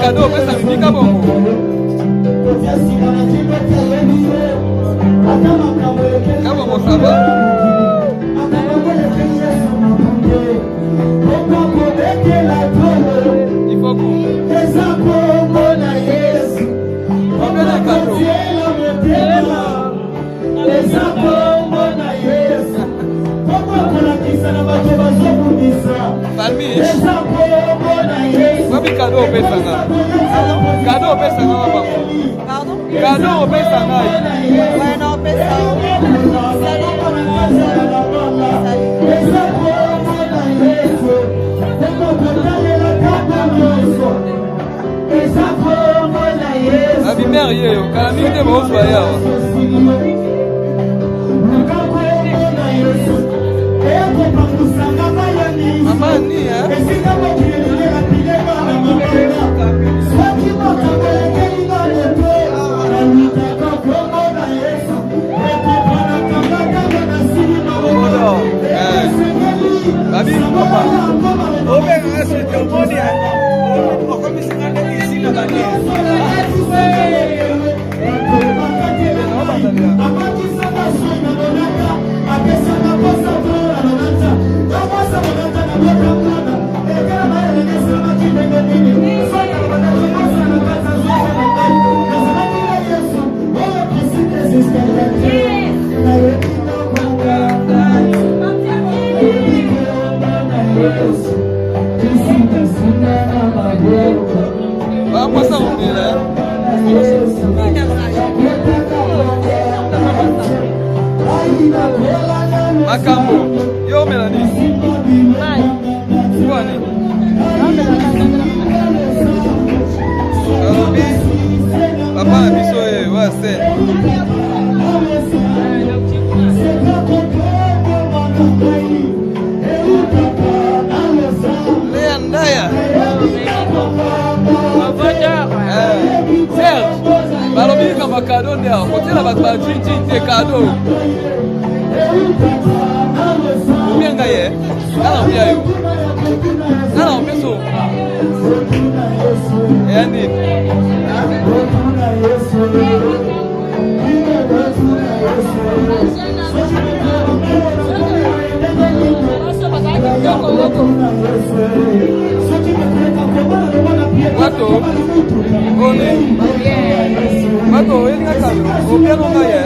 cadeau, mais ça me dit bon. Comment ça va? Il faut qu'on... Combien de cadeaux? Palmi, wapi cadeau au Pesanga? Cadeau au Pesanga, papa. Pardon? Cadeau au Pesanga. Ouais, non, Pesanga. La vie merveilleuse, quand la vie est bonne, soyez. Maman ni hein? Babi, papa. Oh ben, c'est un bon dia. Oh, comme c'est un ici là bas. Vamos a unir, Makambo, yo Mélanie. Kwani? Papa na biso wa se. Leandaya. Serge, balobi kama cadeau ndio, kotela ba jinji te cadeau. Umianga ye, nana uya yo. Nana umeso. Yani. Wato, oni. Wato, ele ngakalo. Opiano ngaye.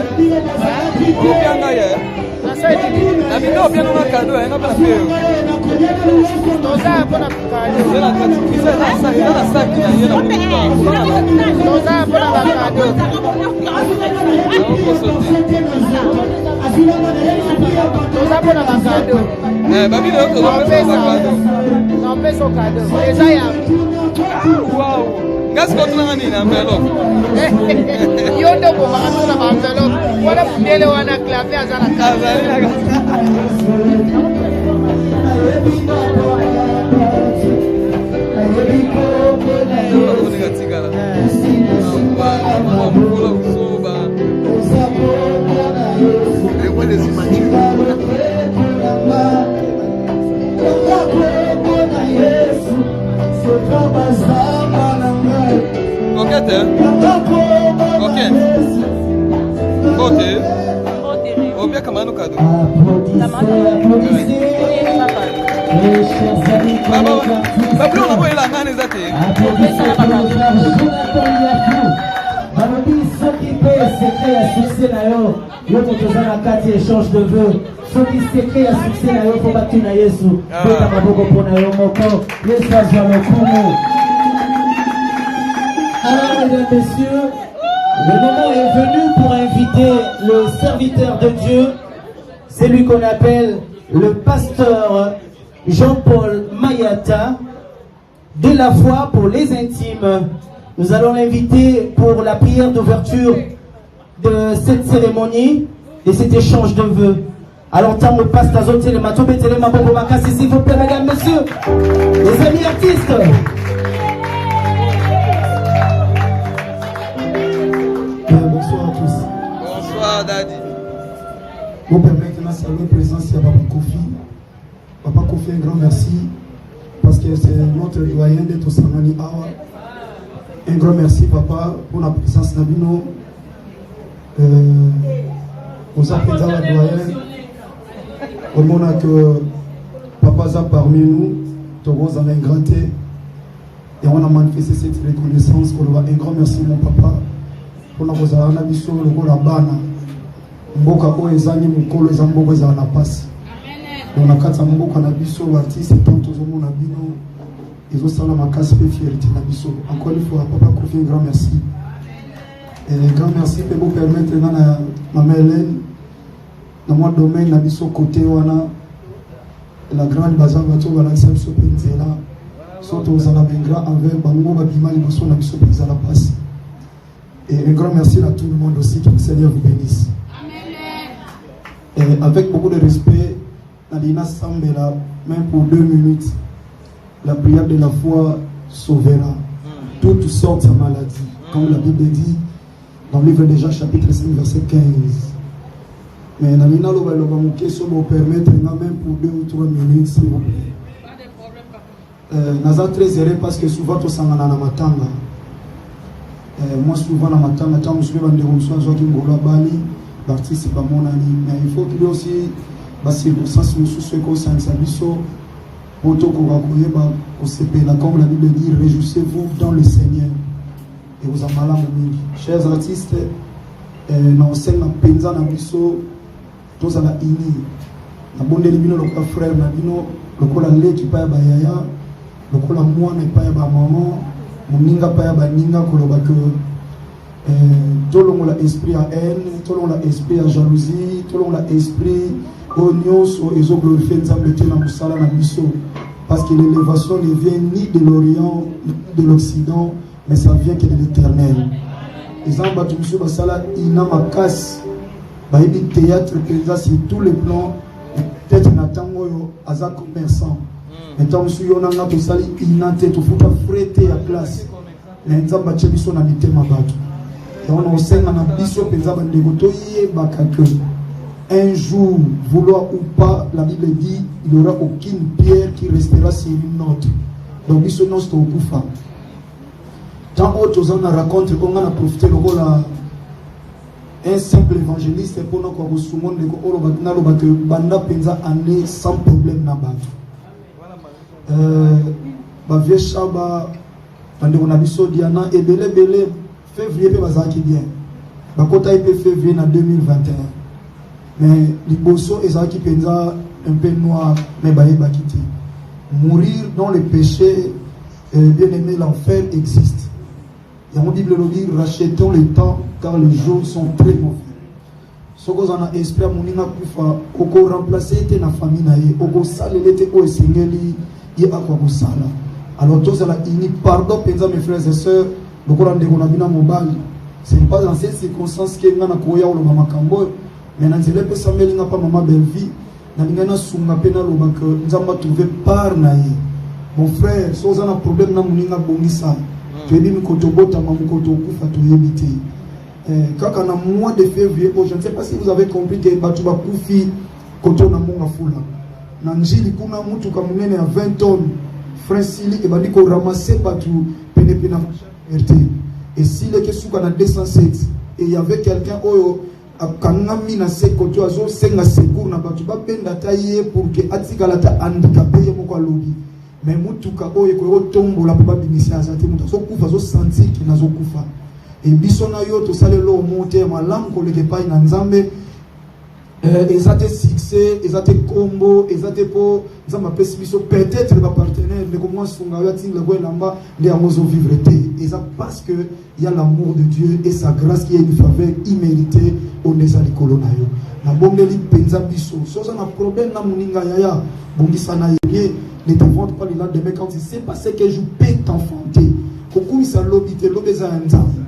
Opiano ngaye. Na bindo opiano ngakalo, enga pala peo. Toza pona kalo. Ela katikisa na saki na yena muka. Toza pona kalo. Toza pona kalo. Babi leo toza pona kalo. Não penso kado. Eza ya. Wow. Ngas ko tuna nini na envelope. Yo ndo ko makatu na envelope. Wala mudele wana clave azana kaza. Coquette, hein? Coquette. Côté. Ou bien comment nous cadeau? Babylon, on va y la main, les athées. Ceux qui peuvent s'écrire à succès, ils ont besoin de carte échange de vœux. Ceux qui s'écrivent à succès, ils faut battre na Yesu. Alors, mesdames, messieurs, le moment est venu pour inviter le serviteur de Dieu, celui qu'on appelle le pasteur Jean-Paul Mayata, de la foi pour les intimes. Nous allons l'inviter pour la prière d'ouverture de cette cérémonie, de cet échange de vœux. Alors, tant que pasteur Zoté, le matou, bété, le mabombo, makassi, s'il vous plaît, mesdames, messieurs, les amis artistes. Bonsoir à tous. Bonsoir, Daddy. Vous permettez de saluer la présence de Papa Kofi. Papa Kofi, un grand merci parce que c'est notre doyen d'être au Sanani Awa. Un grand merci, papa, pour la présence d'Abino. Aux appels à la doyenne. Au moment que papa est parmi nous, Togo a gratté. Et on a manifesté cette reconnaissance. Un grand merci, mon papa. Pour la chose à la mission, le rôle à Bana. Mboka o ezani mukolo ezamboka za na passe. On a quatre mboka na biso artiste et tant aux hommes na bino. Ils ont sala makasi pe fierté na biso. Encore une fois, papa Kofi, un grand merci. Et un grand merci pour vous permettre na maman Hélène dans mon domaine na biso côté wana la grande bazar bato bala sel so penzela. Surtout aux alabingra envers bango babima liboso na biso penzela la passe. Et un grand merci à tout le monde aussi, que le Seigneur vous bénisse. Et avec beaucoup de respect, Nadina Sambela, même pour 2 minutes, la prière de la foi sauvera toutes sortes de maladies. Comme la Bible dit dans le livre de Jean, chapitre 5, verset 15. Mais Nadina Lobalobamouké, ça vous permettre, même pour 2 ou 3 minutes, s'il vous plaît. Naza très heureux parce que souvent, tout ça, na matanga. Moi souvent dans ma temps, je suis dans des relations qui me bali, participe à mon ami. Mais il faut qu'il y ait aussi des circonstances sous ce qu'on s'en s'abisso pour tout qu'on va courir au CP. Comme la Bible dit, réjouissez-vous dans le Seigneur. Et vous en malades, chers artistes, dans scène, dans penza, dans bisso, tous à la ini. La bonne élimine le frère, le coup la lait qui paye à yaya, le coup la moine et paye à maman. Moninga paya baninga koloba que tout le monde a esprit à haine, tout le monde a esprit à jalousie, tout le monde a esprit oignons et ont glorifié Nzambe te na musala na biso parce que l'élévation ne vient ni de l'Orient ni de l'Occident mais ça vient que de l'Éternel. Les amba tu biso basala ina makas ba yebi théâtre penza sur tous les plans peut-être na tango yo aza commerçant. Mais tant que nous avons tout ça, il n'a pas tout frété à classe. Mais nous avons battu biso na mitema bato. Et on a aussi un biso pensaba ndegoto yebaka que un jour, vouloir ou pas, la Bible dit, il n'y aura aucune pierre qui restera sur une autre. Donc biso non c'est au kufa. Tant autres on a raconté qu'on a profité le rôle un simple évangéliste pour nous quoi sous monde que banda penza année sans problème na bato. Bavie Shaba, on a biso Diana et belé février pe bazaki bien. Bakota ipe février na 2021. Mais liboso ezaki penza un peu noir mais baye bakiti. Mourir dans le péché, bien aimé, l'enfer existe. Et mon Bible le dit, rachetons le temps car les jours sont très mauvais. Ce que a esprit à moninga kufa, oko remplacer te na famille na ye, oko salele te o esengeli. Alors tous à la ini pardon penza mes frères et sœurs le Coran de Gonabina mobile c'est pas dans ces circonstances que ngana koya ou le mama kambo mais dans les personnes qui n'ont pas maman belle vie na ngana sunga pena lo bak nzamba trouver par naïe mon frère so za na problème na muninga bongisa tu es mi kotobota mamu kotokufa to yebite kaka na mois de février je ne sais pas si vous avez compris que batu ba kufi koto na monga fula. Nanjili kuna mtu kamunene à 20 tonnes francili et badi ko ramasser partout penepena RT et s'il est que souka na 207 et il y avait quelqu'un oyo akangami na sekoto azo senga secours na batu ba benda tailler pour que atikala ta handicapé moko alobi mais mutu ka oyo ko tombo la pa binisia azate mutu so kufa zo sentir ki nazo kufa et biso na yo to salelo monter malam ko le kepai na Nzambe. Ils ont été succès, ils ont été combo, ils ont été pour, ils ont peut-être les partenaires, mais comment sont les amours vivre et ça parce que il y a l'amour de Dieu et sa grâce qui est une faveur imméritée au neza di colonayo. Na bombeli penza biso, so ça na problème na muninga yaya, bongisa na yé, ne te vante pas le lendemain quand il sait pas ce que je peux t'enfanter. Kokumi sa lobité, lobeza nzambe.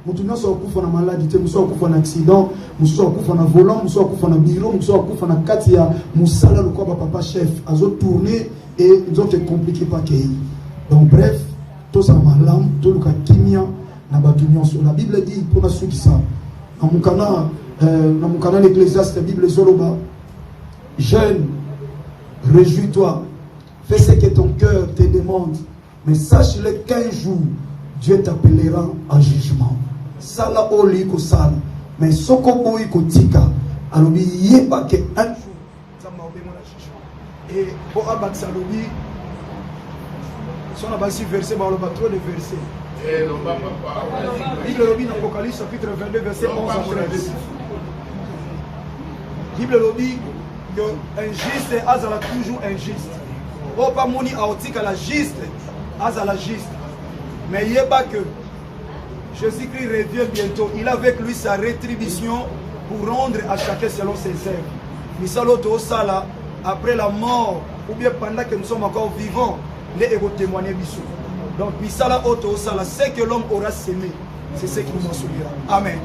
Mutu nyonso akufa na maladie, muso akufa na accident, muso akufa na volant, muso akufa na bureau, muso akufa na kati ya musala lokwa ba papa chef azo tourner et ils ont été compliqués pas kei. Donc bref, tout ça malam, tout le cas kimia na batu nyonso. La Bible dit pour na suki ça. Na mukana l'Ecclésiaste, la Bible zoloba. Jeune, réjouis-toi. Fais ce que ton cœur te demande, mais sache-le qu'un jour Dieu t'appellera en jugement. Sala oli ko sala. Mais soko boy ko tika. Alors il y a pas que un jour ça m'a obéi mon jugement. Et pour abattre lobby si on a bâti verset bah on va trop de versets. Bible lobby dans Apocalypse chapitre 22 verset 11 à 13. Bible lobby que injuste azala toujours injuste. Oh pas moni aotika la juste azala juste. Mais il y a pas que Jésus-Christ revient bientôt. Il a avec lui sa rétribution pour rendre à chacun selon ses œuvres. Misaloto Sala, après la mort, ou bien pendant que nous sommes encore vivants, les héros témoignent bisou. Donc, Misala Oto Sala, c'est que l'homme aura sémé. C'est ce qui nous mentionnera. Amen.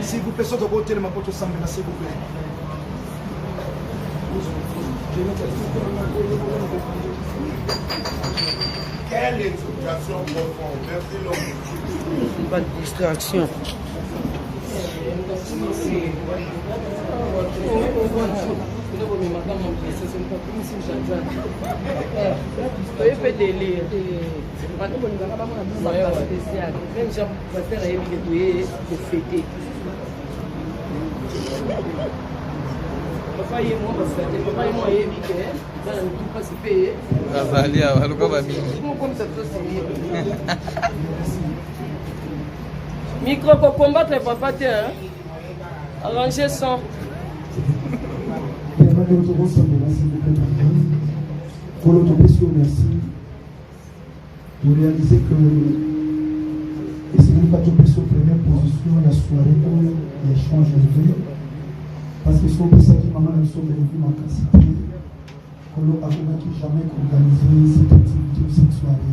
S'il vous plaît, sortez au côté de ma pote s'il vous plaît. Quelle éducation profonde? Merci l'homme. Pas de distraction. Micro pour combattre papa, arranger son. Merci de réaliser que et c'est même pas tout plus sur première position la soirée où l'échange de vie parce que son ça qui maman nous sommes venus ma capacité qu'on a qui jamais organisé cette activité cette soirée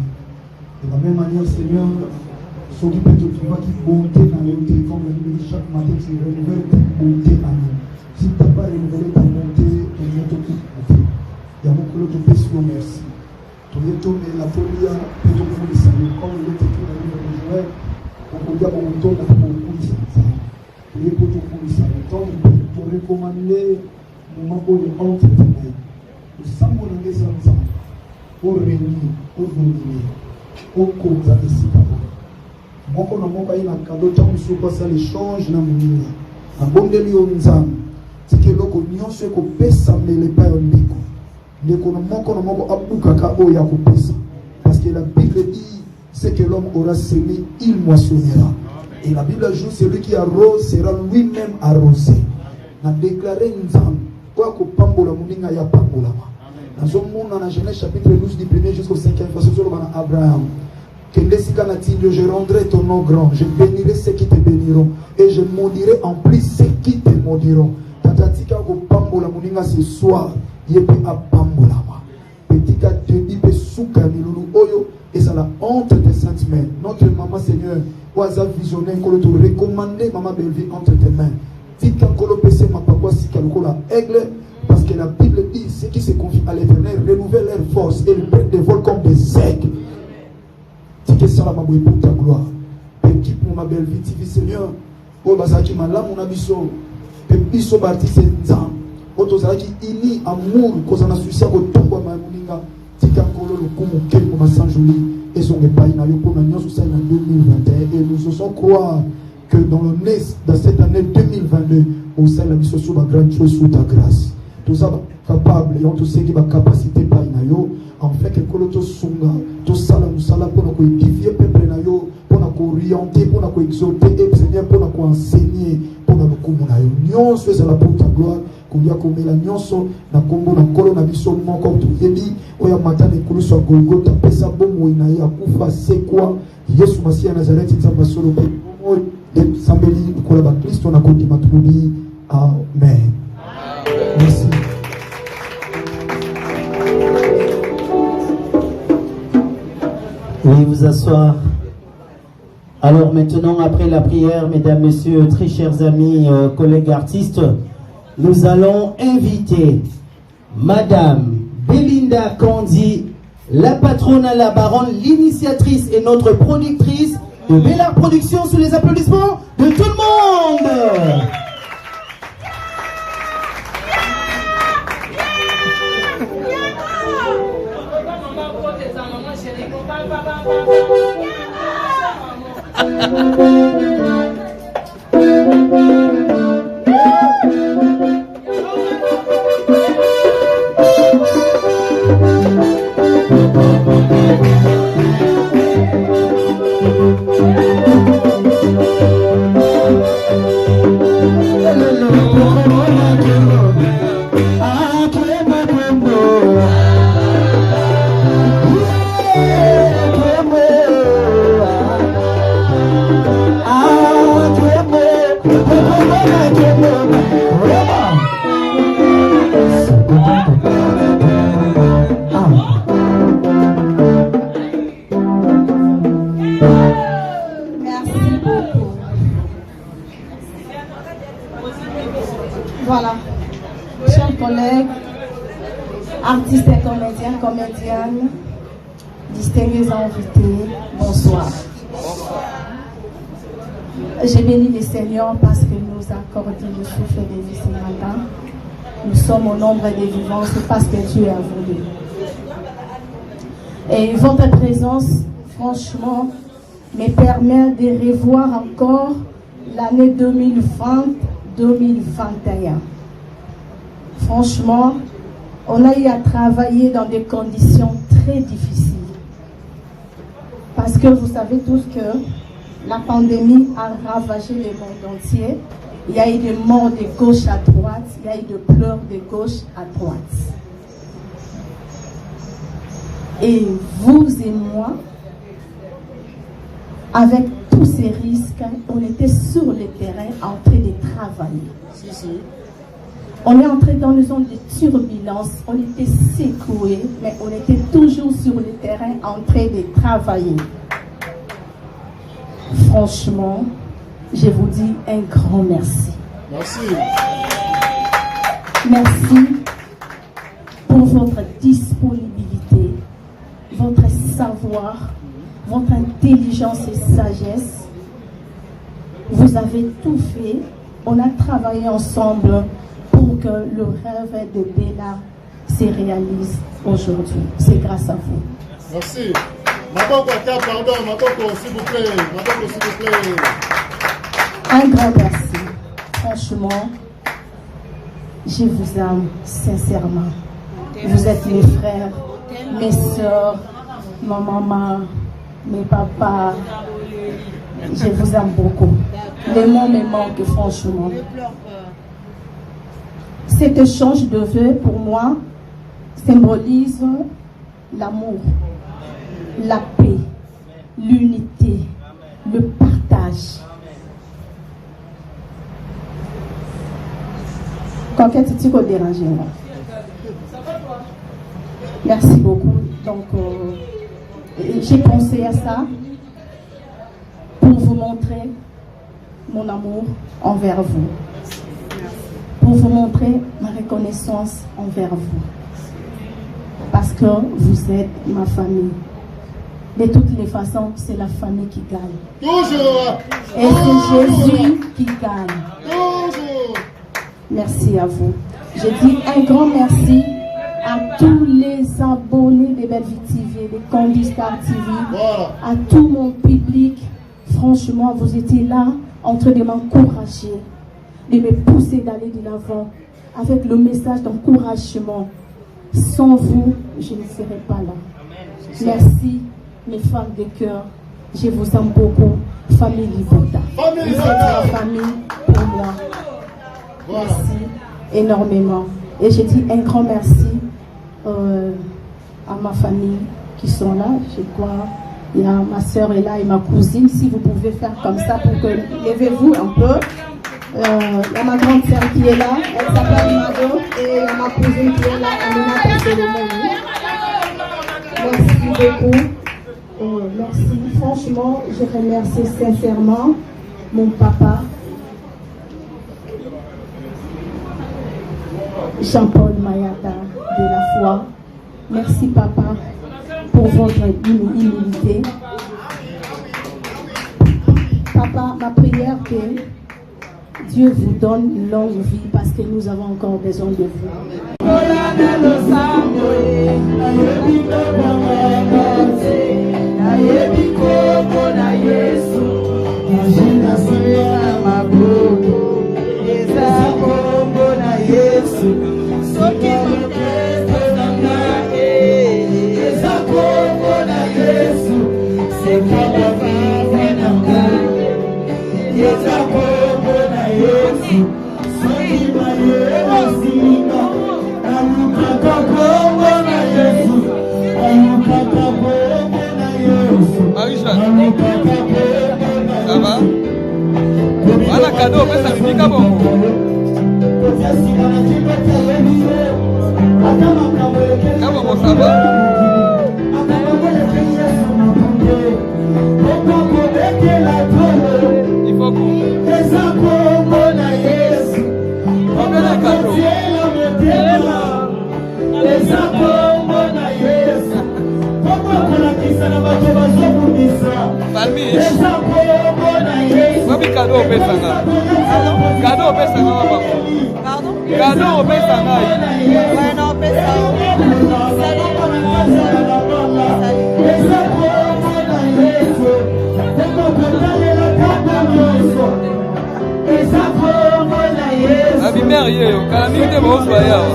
de la même manière Seigneur ce qui peut te trouver qui bonté dans le téléphone chaque matin tu renouvelles ta bonté à nous si tu n'as pas renouvelé ta bonté tu n'as pas toute bonté il y a beaucoup de questions merci Toyeto et la Tolia, Pedro Foulisani, comme il était écrit dans le livre de Joël, on peut dire qu'on tourne pour Foulisani. Toyeto pour Foulisani. Donc, pour recommander le moment où il entre tes mains, le sang qu'on a mis ensemble, pour réunir, pour dominer, pour causer ici d'abord. Moi, quand on a eu un cadeau, tant que je passe à l'échange, dans mon milieu, un bon délire au Nzam, c'est que l'union, c'est qu'on peut s'amener pas en déco. Parce que la Bible dit c'est que l'homme aura semé, il moissonnera. Et la Bible ajoute celui qui arrose sera lui-même arrosé. On a déclaré Nzam, quoi que Pambola Mouninga ya Pambola. Dans un monde, dans Genèse chapitre 12, du 1er jusqu'au 5e verset, sur Abraham. Je rendrai ton nom grand, je bénirai ceux qui te béniront, et je maudirai en plus ceux qui te maudiront. Tatatika ko Pambola Mouninga ce soir. Et c'est la honte des saintes mains. Notre maman Seigneur, oisa visionnaire, qu'on te recommander maman Belvie entre tes mains. Tika kolo pese ma papa si kalkola aigle, parce que la Bible dit ceux qui se confient à l'Éternel renouvellent leur force et ils prennent des vols comme des aigles. Tika sala maboué pour ta gloire. Équipe maman Belvie, TV Seigneur, oh bazaki malam on abiso, pepiso bâti nzam. Otozaki ini amour kozana sucia ko tomba mamuninga tika kolo lokumu kemo masanjoli et son épaille na yoko na nyonso ça en 2021 et nous osons croire que dans le nez dans cette année 2022 au sein la mission sur la grande chose sous ta grâce tout ça capable et on te sait qui va capacité pa na yo en fait que kolo to sunga to sala musala pour ko édifier peuple na yo pour ko orienter pour ko exhorter et Seigneur pour ko enseigner pour na lokumu na yo nyonso c'est la pour ta gloire kulia komela nyonso na kombo na kolo na biso moko tuyebi oya matane kuluso Golgotha pesa bomo ina ya kufa sekwa Yesu Masia Nazareti nzamba solo pe bomo de sambeli kola ba Kristo na kondima tuli amen. Merci. Oui, vous asseoir. Alors maintenant, après la prière, mesdames, messieurs, très chers amis, collègues artistes, nous allons inviter Madame Belinda Kandi, la patronne à la baronne, l'initiatrice et notre productrice de Bellard Productions, sous les applaudissements de tout le monde. Voilà, chers collègues, artistes et comédiens, comédiennes, distingués invités, bonsoir. J'ai béni le Seigneur parce qu'il nous a accordé le souffle de vie ce matin. Nous sommes au nombre des vivants, c'est parce que Dieu a voulu. Et votre présence, franchement, me permet de revoir encore l'année 2020-2021. Franchement, on a eu à travailler dans des conditions très difficiles. Parce que vous savez tous que la pandémie a ravagé le monde entier. Il y a eu des morts de gauche à droite, il y a eu des pleurs de gauche à droite. Et vous et moi, avec tous ces risques, on était sur le terrain en train de travailler. On est entré dans une zone de turbulence, on était secoués, mais on était toujours sur le terrain en train de travailler. Franchement, je vous dis un grand merci. Merci. Merci pour votre disponibilité, votre savoir, votre intelligence et sagesse. Vous avez tout fait. On a travaillé ensemble pour que le rêve de Bella se réalise aujourd'hui. C'est grâce à vous. Merci. Madame, pardon, madame, s'il vous plaît. Madame, s'il vous plaît. Un grand merci. Franchement, je vous aime sincèrement. Vous êtes mes frères, mes soeurs, ma maman, mes papas. Je vous aime beaucoup. Les mots me manquent, franchement. Cet échange de vœux, pour moi, symbolise l'amour, la paix, l'unité, le partage. Quelqu'un t'a dérangé, moi. Merci beaucoup. Donc, j'ai pensé à ça pour vous montrer mon amour envers vous, pour vous montrer ma reconnaissance envers vous, parce que vous êtes ma famille. De toutes les façons, c'est la famille qui gagne. Toujours. Et c'est Jésus qui gagne. Toujours. Merci à vous. Je dis un grand merci à tous les abonnés de Belle Vie TV, de Candy Star TV, à tout mon public. Franchement, vous étiez là en train de m'encourager, de me pousser d'aller de l'avant avec le message d'encouragement. Sans vous, je ne serais pas là. Merci, mes femmes de cœur. Je vous aime beaucoup. Famille Libota. Vous êtes la famille pour moi. Merci énormément. Et je dis un grand merci à ma famille qui sont là. Je crois il y a ma soeur est là et ma cousine. Si vous pouvez faire comme ça pour que levez-vous un peu. Il y a ma grande sœur qui est là. Elle s'appelle Mado. Et il y a ma cousine qui est là. Amina Solomon. Merci beaucoup. Merci. Franchement, je remercie sincèrement mon papa. Jean-Paul Mayata de la foi. Merci papa pour votre humilité. Papa, ma prière que Dieu vous donne une longue vie parce que nous avons encore besoin de vous. Ça va? Voilà cadeau, mais ça Bika bongo. Kabongo ça va? Il faut qu'on... Combien de cadeaux? Palmi, wapi cadeau au Pesanga? Cadeau au Pesanga, papa. Pardon? Cadeau au Pesanga. Ouais, non, Pesanga. Abi marié, calamité bon soyeur.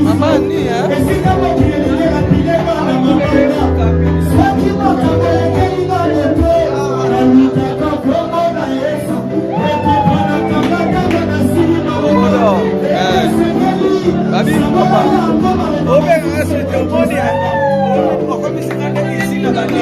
Maman ni hein? Babi, papa. Obe ngasi jomoni hein? Obe ko misi ngane isi na bani.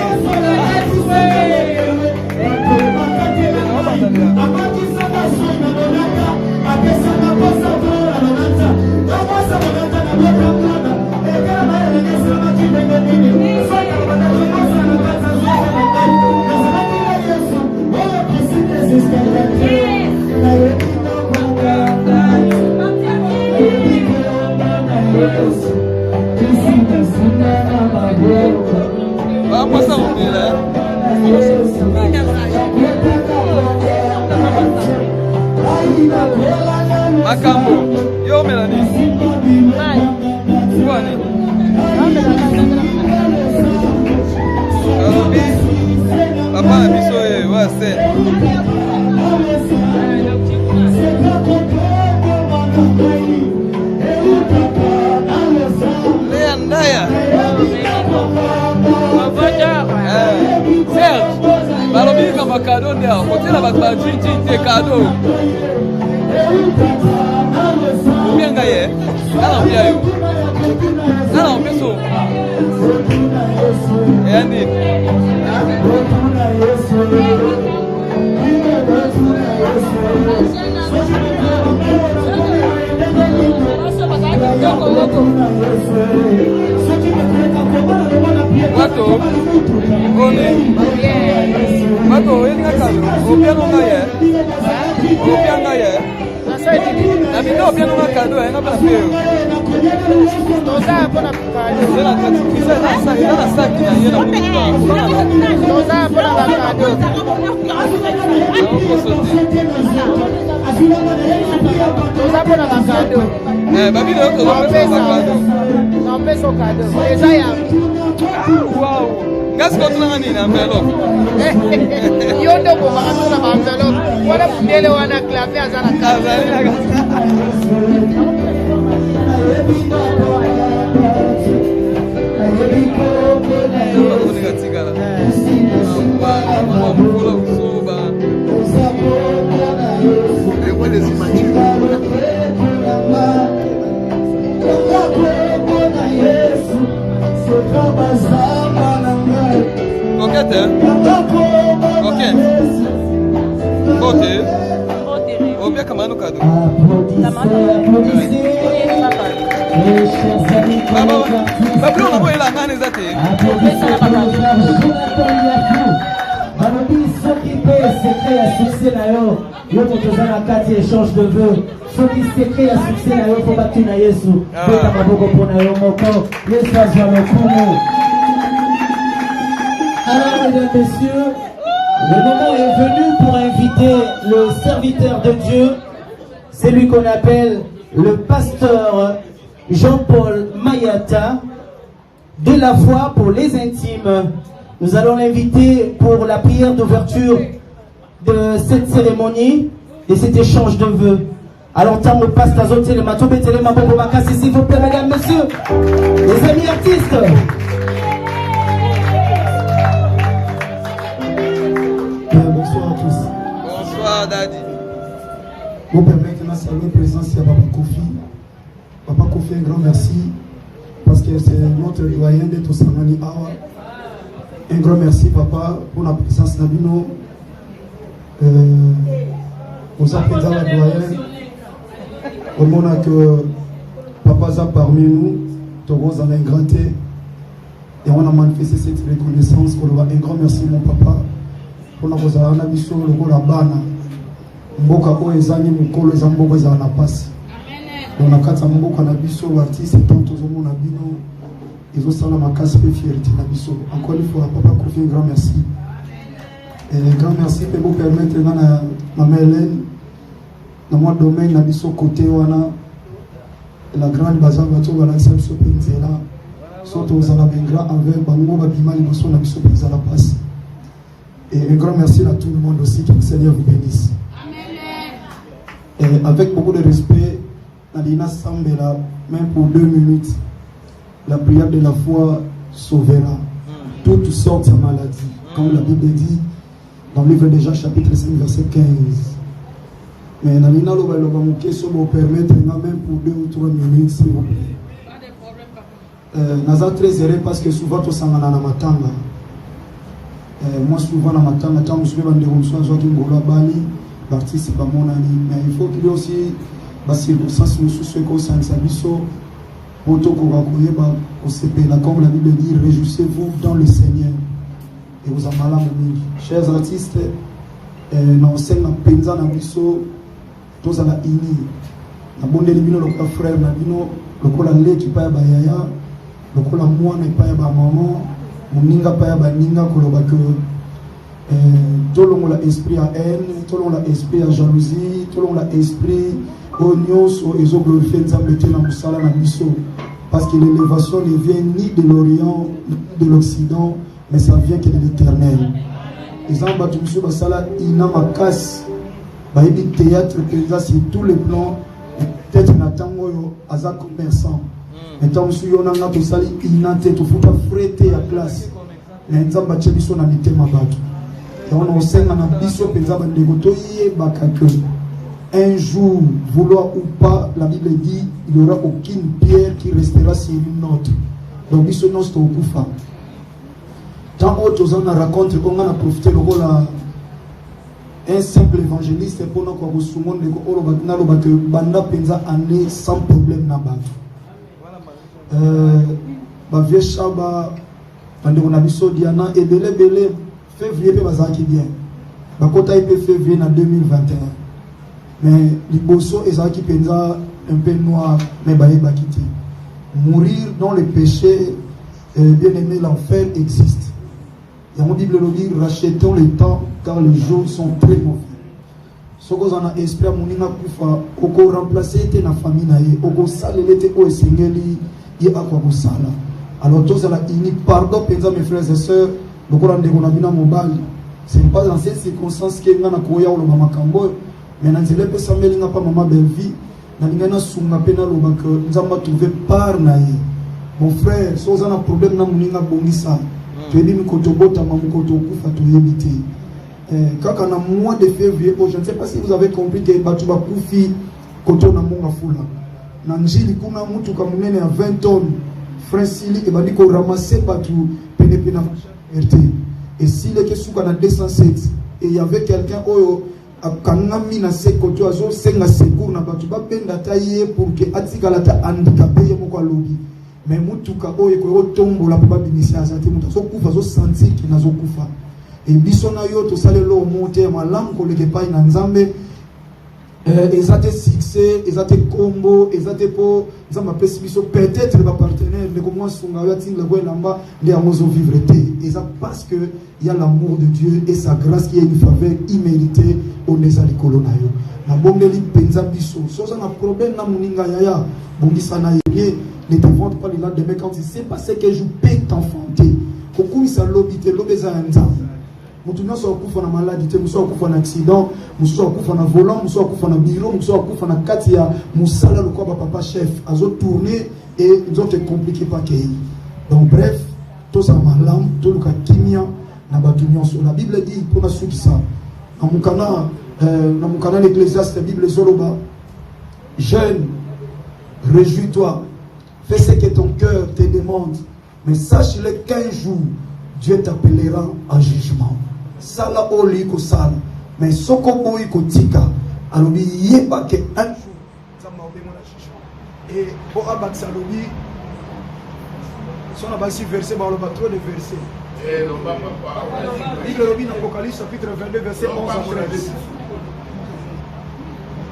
Vamos a unir, ¿eh? Makambo, yo Melanie. Kwani? Papa na biso ye wa se. Le andaya. Serge, balobi kama cadeau ndia, kotela ba jinji te cadeau. Ubianga ye, kana ubia yo. Kana upeso. Yani. Wato, oni, wato, ini kan opiano ngaye, opiano ngaye. Na bino opiano ngakado, enga pala peo. Toza pona kado. Yena kati, kisa na saki na yena muka. Toza pona kado. Toza pona kado. Babi leo toza pona kado. Não penso kado. Eza ya. Wow. Ngas ko tuna nini na envelope. Yondo ko makatu na envelope. Wala mdele wana klape azana kaza. Coquette, hein? Coquette. Côté. Ou bien comment nous cadeau? Babylon, on va y la main, les athées. Ceux qui peuvent s'écrire à succès d'ailleurs, ils vont te faire un quartier échange de vœux. Ceux qui s'écrivent à succès d'ailleurs, il faut battre une Yesu. Alors, mesdames, messieurs, le moment est venu pour inviter le serviteur de Dieu, celui qu'on appelle le pasteur Jean-Paul Mayata, de la foi pour les intimes. Nous allons l'inviter pour la prière d'ouverture de cette cérémonie et cet échange de vœux. Alors, tant que passe à zoter le matou, mettez les mains pour ma casse, s'il vous plaît, mesdames, messieurs, les amis artistes. Bonsoir à tous. Bonsoir, Daddy. Vous permettez de saluer la présence de Papa Kofi. Papa Kofi, un grand merci parce que c'est notre doyen d'être au Sanani Awa. Un grand merci, papa, pour la présence d'Abino. Aux appels à la doyenne. Au moment que papa a parmi nous, Togo a gratté. Et on a manifesté cette reconnaissance. Un grand merci, mon papa. Pour la chose à la mission, le rôle à Bana. Mboka o ezani mukolo ezamboka za na passe. Donc na kata mboka na biso artiste tonto zo mona bino. Ils ont sala makasi pe fierté na biso. Encore une fois papa Kofi un grand merci. Et un grand merci pour vous permettre na maman Hélène dans mon domaine na biso côté wana la grande bazar bato bala sel so penzela. Surtout aux ala bengra envers bango ba bima liboso na biso penzela passe. Et un grand merci à tout le monde aussi, que le Seigneur vous bénisse. Et avec beaucoup de respect, Nadina Sambela, même pour 2 minutes, la prière de la foi sauvera toutes sortes de maladies. Comme la Bible dit dans le livre de Jean chapitre 5 verset 15. Mais Nadina Loba Mouké vous permettre même pour 2 ou 3 minutes, s'il vous plaît. Naza très heureux parce que souvent tout ça na matanga. Moi souvent dans ma temps, je suis dans des relations qui me bali, participe à mon ami. Mais il faut qu'il y ait aussi des circonstances où ceux qui sont en Sabiso, pour tout qu'on va courir, comme la Bible dit, réjouissez-vous dans le Seigneur. Et vous en malade. Chers artistes, dans scène, dans Penza, dans Bisso, tous à la ini. Dans bon délibino, le frère, le cola lait qui paye à Yaya, le cola moine qui paye à maman. Moninga paya baninga koloba que tout le monde a esprit à haine, tout le monde a esprit à jalousie, tout le monde a esprit oignon sur les eaux glorifiées dans Moussala na biso, parce que l'élévation ne vient ni de l'Orient ni de l'Occident, mais ça vient que de l'Éternel. Les gens battu monsieur basala ina makas baïbi théâtre présent sur tous les plans, peut-être natango yo aza commerçant. Maintenant, monsieur Yonanga, tout ça, il n'a pas de frété à classe. Mais il n'a pas de biso na mitema bato. Et on a aussi un biso pensaba ndegoto yebaka que un jour, vouloir ou pas, la Bible dit, il n'y aura aucune pierre qui restera sur une autre. Donc biso non c'est au kufa. Tant autres on a raconté qu'on a profité le rôle un simple évangéliste pour nous quoi soumon de ko na lo bato banda penza année sans problème na bato. Bavie Chaba, on a vu ça Diana et belé février peut bazaki bien. Bakota peut février en 2021. Mais les bosso et zaki penza un peu noir mais baé bakiti. Mourir dans le péché, bien aimé, l'enfer existe. Et mon Bible le dit, rachetons le temps car les jours sont très mauvais. Ce que on a esprit à mon ina kufa, oko remplacer te na famille na ye, oko salele te o esengeli. Alors tous à la ini pardon penza mes frères et sœurs le Coran de Gonabina Mobali c'est pas dans ces circonstances que ngana koya ou le mama kambo mais nan zele pe sameli nga pa mama belvi na ngana sunga pena lo bak nzamba trouver par na ye mon frère so za na problème na muninga bongisa tu ebi mi kotobota mamu kotokufa to yebite kaka na mois de février je ne sais pas si vous avez compris que batu ba kufi koto na monga fula. Nanjili kuna mutu kamunene à 20 tonnes francili et badi ko ramasser partout penepe na RT et s'il est que souka na 207 et il y avait quelqu'un oyo akangami na sekoto azo senga secours na batu ba benda tailler pour que atikala ta handicapé ye moko alobi mais mutu ka oyo ko tombo la pa binisi azate mutu so kufa zo sentir ki nazo kufa et biso na yo to salelo monter malam ko leke pa na nzambe. Ils ont été succès, ils ont été combo, ils ont été pour, ils ont peut-être les partenaires, mais comment sont-ils le roi là-bas, les amours vivre et ça parce que il y a l'amour de Dieu et sa grâce qui est une faveur imméritée au neza de colonayo. Na bombeli penza biso, so ça na problème na muninga yaya, bongisa na yé, ne te vante pas le lendemain quand il sait pas ce que je peux t'enfanter. Kokumi sa lobité, lobeza nza. Mutu nyonso akufa na maladie, muso akufa na accident, muso akufa na volant, muso akufa na bureau, muso akufa na kati ya musala lokwa ba papa chef azo tourner et ils ont été compliqués par kei. Donc bref, tout ça malam, tout le cas kimia na batu nyonso. La Bible dit pour na suki ça. Na mukana l'Ecclésiaste, la Bible zoloba. Jeune, réjouis-toi. Fais ce que ton cœur te demande, mais sache-le qu'un jour Dieu t'appellera en jugement. Sala oli ko sala. Mais soko boy ko tika. Alors yeba que un jour ça m'a obéi mon jugement. Et pour abattre lobby si on a bâti verset par le trop de versets. Bible lobby dans Apocalypse chapitre 22 verset 11 à 13.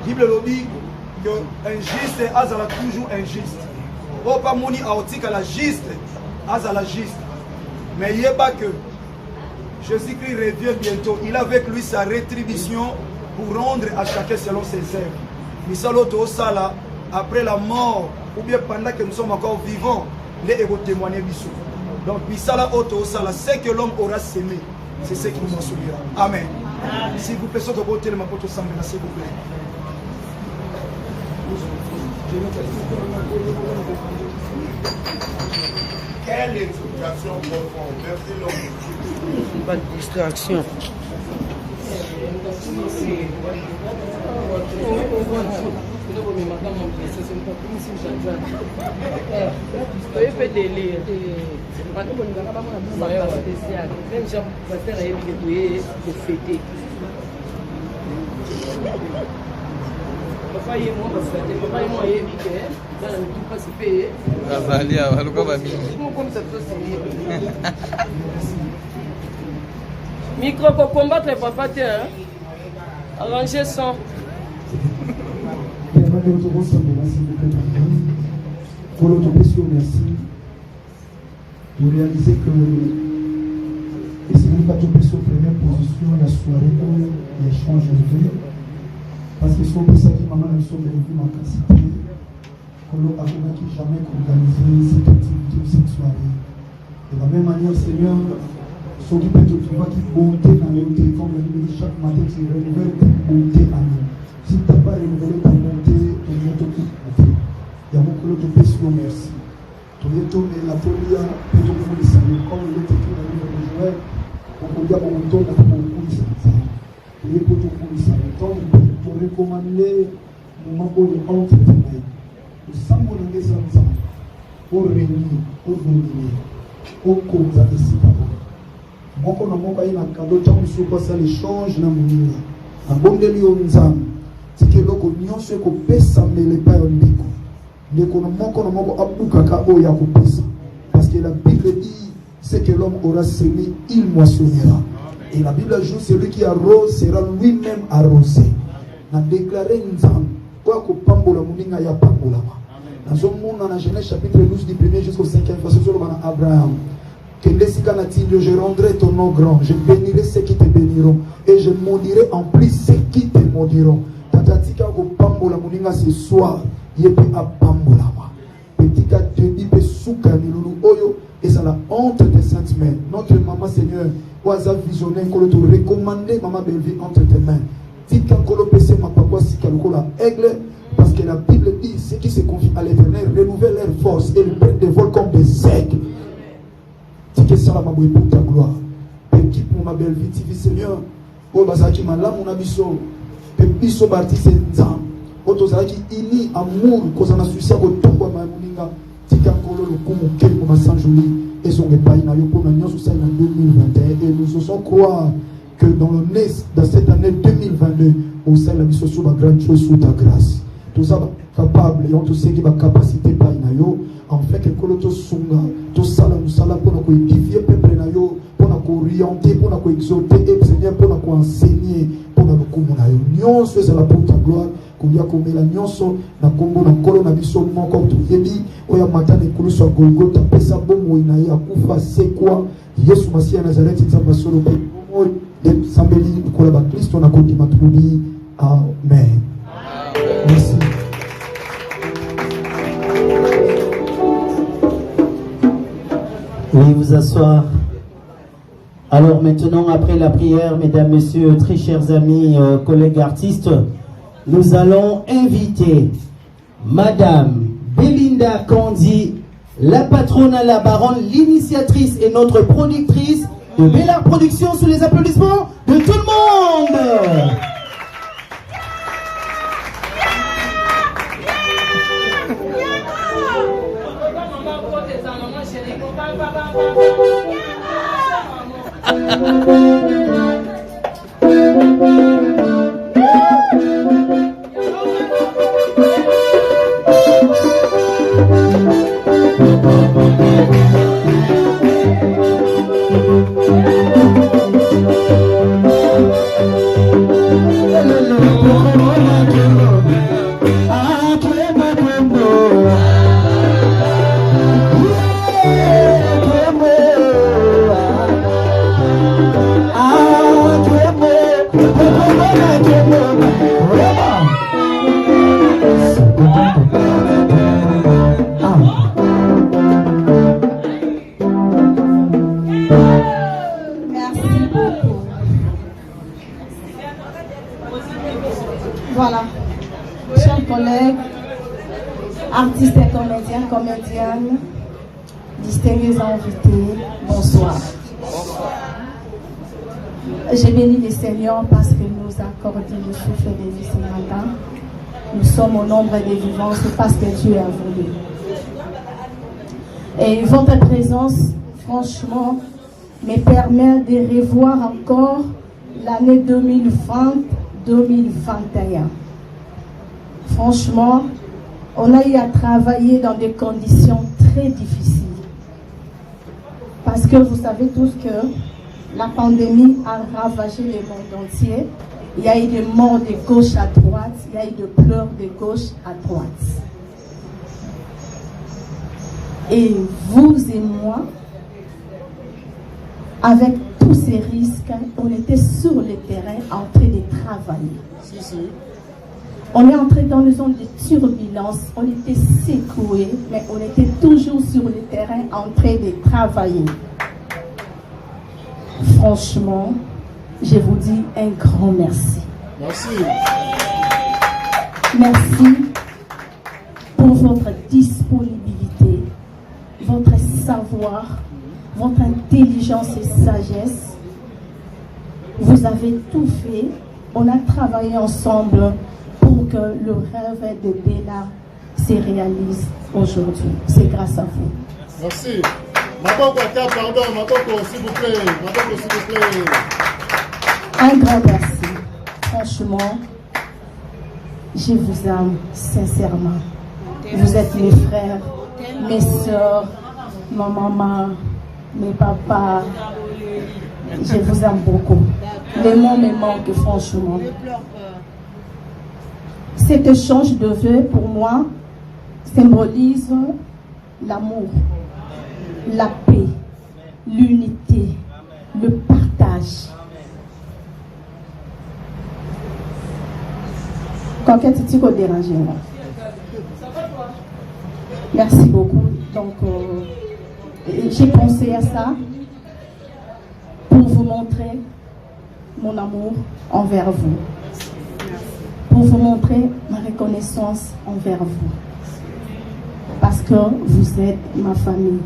Bible lobby que injuste azala toujours injuste. Oh pas moni aotika la juste azala juste. Mais il n'y a pas que Jésus-Christ revient bientôt. Il a avec lui sa rétribution pour rendre à chacun selon ses œuvres. Misaloto Sala, après la mort, ou bien pendant que nous sommes encore vivants, les héros témoignent bisou. Donc Misala Oto Sala, c'est que l'homme aura sémé. C'est ce qui nous en souviendra. Amen. S'il vous plaît, sortez de côté, ma pote s'il vous plaît. Quelle éducation profonde. Merci l'homme. Pas de distraction. Micro pour combattre papa, tiens. Arranger son. Merci. Vous réalisez que et si vous ne pas tomber sur la première position, la soirée, l'échange de vie, parce que si on peut savoir maman, nous sommes venus en capacité, qu'on n'a jamais organisé cette activité ou cette soirée. De la même manière, Seigneur, ceux qui peuvent te trouver qui bonté dans le téléphone, chaque matin, tu renouvelles ta bonté à nous. Si tu n'as pas renouvelé ta bonté, tu n'as pas toute bonté. Il y a beaucoup de questions, merci. Tu es tombé la folie, tu es tombé le salut, comme il est écrit dans le livre de Joël, on peut dire qu'on tombe pour beaucoup de salut. Tu es pour tout pour le salut. Donc, pour recommander, nous m'avons dit entre tes mains. Nous sommes en train pour réunir, pour dominer, pour causer ici. Moko na moko ina kado tangu suko sa l'échange na muninga abondeli onzam tike loko nyonso ko pesa mele pa yondiko ndeko na moko abuka ka o ya ko pesa parce que la Bible dit c'est que l'homme aura semé il moissonnera et la Bible ajoute celui qui arrose sera lui-même arrosé na déclarer nzam kwa ko pambola muninga ya pambola ma nazo mona na Genèse chapitre 12 du 1er jusqu'au 5e verset sur le Abraham. Je rendrai ton nom grand, je bénirai ceux qui te béniront et je maudirai en plus ceux qui te maudiront. Tatatika ko pambola muninga ce soir, yepi a pambola ma. Petika tebi pe suka milulu oyo et ça la honte des saintes mains. Notre maman Seigneur, oaza visionnaire kolo te recommander maman Belvi entre tes mains. Tika kolo pese ma papa sika lokola aigle parce que la Bible dit ceux qui se confient à l'Éternel renouvellent leur force et ils prennent des vols comme des aigles. Que ça la maboué pour ta gloire. Équipe pour ma belle vie, TV Seigneur. Oh, Bazaki, ma lame, mon abisso. Pepiso Bartis et Nzam. Oh, Tozaki, ini, amour, cause on a suicide, au tombe, ma mouninga. Tika Kolo, le Koumou, Kel, pour ma Saint-Joli. Et son épaille, n'a eu pour ma nion sous celle en 2021. Et nous osons croire que dans le nez, dans cette année 2022, au sein de la mission sur ma grande chose sous ta grâce. Tout ça, capable, et on te sait qu'il va capacité par Inayo. En fait, que Koloto Sunga, tout ça, nous sommes pour nous édifier, peuple Nayo, pour nous orienter, pour nous exhorter, et Seigneur, pour nous enseigner, pour nous communayo. Nyon, c'est la pour ta gloire, qu'on y a comme la nyonso, na combo, na kolo, na biso, mon corps, tout yebi, oya matane, kulu, soit Golgotha, pesa bomo, inaïa, koufa, c'est quoi, Yesu, Masia, Nazareth, il s'en va sur le pays, et Sambeli, Kolaba, Christ, on a continué, Matouni, Amen. Merci. Oui, vous asseoir. Alors maintenant, après la prière, mesdames, messieurs, très chers amis, collègues artistes, nous allons inviter Madame Belinda Kandi, la patronne à la baronne, l'initiatrice et notre productrice de Bellard Productions, sous les applaudissements de tout le monde. Voilà, chers collègues, artistes et comédiens, comédiennes, distingués invités, bonsoir. J'ai béni le Seigneur parce qu'il nous a accordé le souffle de vie ce matin. Nous sommes au nombre des vivants, c'est parce que Dieu a voulu. Et votre présence, franchement, me permet de revoir encore l'année 2020-2021. Franchement, on a eu à travailler dans des conditions très difficiles. Parce que vous savez tous que la pandémie a ravagé le monde entier. Il y a eu des morts de gauche à droite, il y a eu des pleurs de gauche à droite. Et vous et moi, avec tous ces risques, on était sur le terrain en train de travailler. On est entré dans une zone de turbulence, on était secoués, mais on était toujours sur le terrain en train de travailler. Franchement, je vous dis un grand merci. Merci. Merci pour votre disponibilité, votre savoir, votre intelligence et sagesse. Vous avez tout fait. On a travaillé ensemble pour que le rêve de Béla se réalise aujourd'hui. C'est grâce à vous. Merci. Maboko, pardon, Maboko, s'il vous plaît. Maboko, s'il vous plaît. Un grand merci. Franchement, je vous aime sincèrement. Vous êtes mes frères, mes soeurs, ma maman, mes papas. Je vous aime beaucoup. Les mots me manquent franchement. Cet échange de vœux pour moi symbolise l'amour, la paix, l'unité, le partage. Quelqu'un t'a dérangé. Merci beaucoup. Donc, j'ai pensé à ça pour vous montrer mon amour envers vous, pour vous montrer ma reconnaissance envers vous, parce que vous êtes ma famille.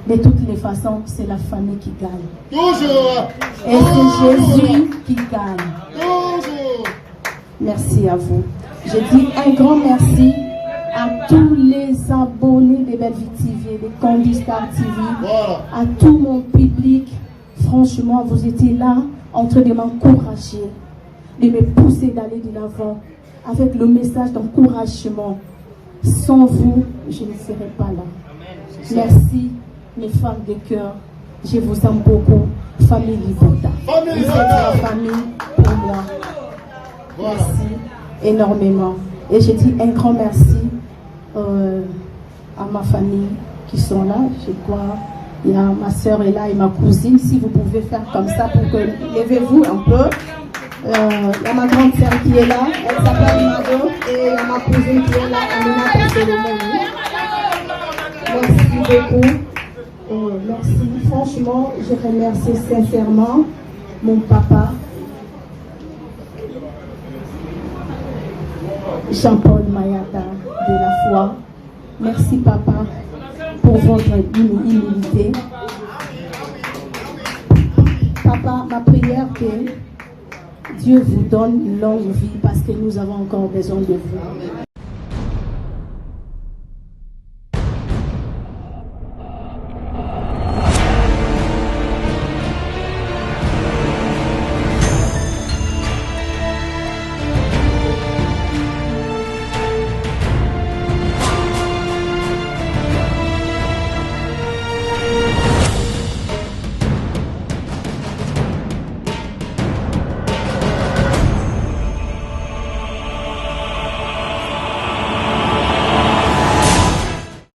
De toutes les façons, c'est la famille qui gagne. Toujours. Et c'est Jésus qui gagne. Toujours. Merci à vous. Je dis un grand merci à tous les abonnés de Belle Vie TV, de Condistar TV, à tout mon public. Franchement, vous étiez là en train de m'encourager, de me pousser d'aller de l'avant avec le message d'encouragement. Sans vous, je ne serais pas là. Merci, mes femmes de cœur. Je vous aime beaucoup. Famille Libota. Vous êtes la famille pour moi. Merci énormément. Et je dis un grand merci à ma famille qui sont là. Je crois il y a ma soeur est là et ma cousine. Si vous pouvez faire comme ça pour que levez-vous un peu. Il y a ma grande sœur qui est là. Elle s'appelle Mado. Et il y a ma cousine qui est là. Amina Solomon. Merci beaucoup. Merci. Franchement, je remercie sincèrement mon papa. Jean-Paul Mayata de la foi. Merci papa pour votre humilité. Papa, ma prière que Dieu vous donne une longue vie parce que nous avons encore besoin de vous.